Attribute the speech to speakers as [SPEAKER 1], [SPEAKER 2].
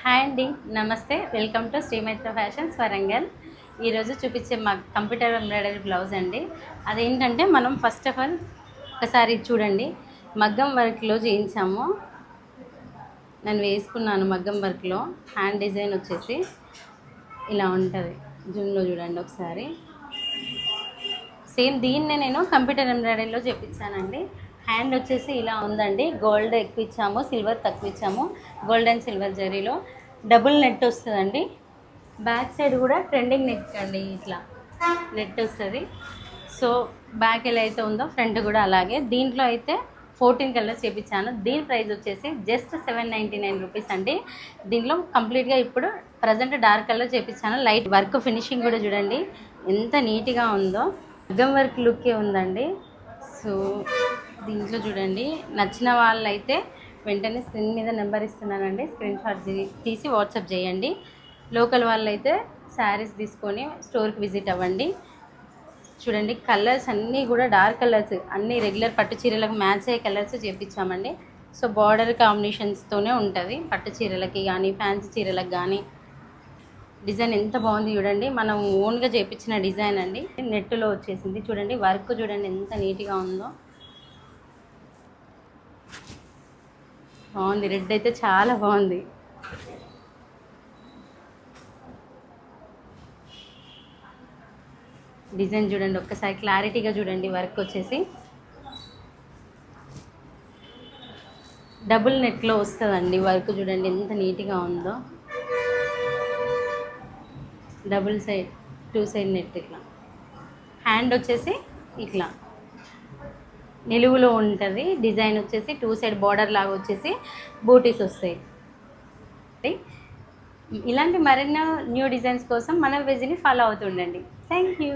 [SPEAKER 1] Hi అండి, నమస్తే. Welcome to Srimaitra fashions Warangal. ఈరోజు చూపించే మా కంప్యూటర్ ఎంబ్రాయిడరీ బ్లౌజ్ అండి. అదేంటంటే మనం ఫస్ట్ ఆఫ్ ఆల్ ఒకసారి చూడండి, మగ్గం వర్క్లో చేయించాము. నేను వేసుకున్నాను మగ్గం వర్క్లో. హ్యాండ్ డిజైన్ వచ్చేసి ఇలా ఉంటుంది. జూమ్లో చూడండి ఒకసారి. సేమ్ దీన్నే నేను కంప్యూటర్ ఎంబ్రాయిడరీలో చేయించానండి. హ్యాండ్ వచ్చేసి ఇలా ఉందండి. గోల్డ్ ఎక్కువ ఇచ్చాము, సిల్వర్ తక్కువ ఇచ్చాము. గోల్డ్ అండ్ సిల్వర్ జరీలో డబుల్ నెట్ వస్తుందండి. బ్యాక్ సైడ్ కూడా ట్రెండింగ్ నెక్ అండి, ఇట్లా నెట్ వస్తుంది. సో బ్యాక్ ఎలా అయితే ఉందో ఫ్రంట్ కూడా అలాగే. దీంట్లో అయితే 14 కలర్స్ చేయించాను. దీని ప్రైస్ వచ్చేసి జస్ట్ 799 రూపీస్ అండి. దీంట్లో కంప్లీట్గా ఇప్పుడు ప్రజెంట్ డార్క్ కలర్ చేయించాను. లైట్ వర్క్ ఫినిషింగ్ కూడా చూడండి ఎంత నీట్గా ఉందో. మగ్గం వర్క్ లుక్కే ఉందండి. సో దీంట్లో చూడండి, నచ్చిన వాళ్ళైతే వెంటనే స్క్రీన్ మీద నెంబర్ ఇస్తున్నానండి, స్క్రీన్ షాట్ తీసి వాట్సాప్ చేయండి. లోకల్ వాళ్ళైతే శారీస్ తీసుకొని స్టోర్కి విజిట్ అవ్వండి. చూడండి, కలర్స్ అన్నీ కూడా డార్క్ కలర్స్, అన్నీ రెగ్యులర్ పట్టు చీరలకు మ్యాచ్ అయ్యే కలర్స్ చేయించామండి. సో బార్డర్ కాంబినేషన్స్తోనే ఉంటుంది. పట్టు చీరలకి కానీ ఫ్యాన్సీ చీరలకు కానీ. డిజైన్ ఎంత బాగుంది చూడండి, మనం ఓన్గా చేయించిన డిజైన్ అండి. నెట్లో వచ్చేసింది చూడండి, వర్క్ చూడండి ఎంత నీట్గా ఉందో. బాగుంది, రెడ్ అయితే చాలా బాగుంది. డిజైన్ చూడండి ఒక్కసారి క్లారిటీగా చూడండి. వర్క్ వచ్చేసి డబుల్ నెట్లో వస్తుందండి. వర్క్ చూడండి ఎంత నీట్గా ఉందో. Double side 2 side net. ఇట్లా హ్యాండ్ వచ్చేసి ఇట్లా నిలువులో ఉంటుంది. డిజైన్ వచ్చేసి 2 సైడ్ బార్డర్ లాగా వచ్చేసి బూటీస్ వస్తాయి. ఇలాంటి మరెన్నో న్యూ డిజైన్స్ కోసం మన పేజీని ఫాలో అవుతుండండి. Thank you.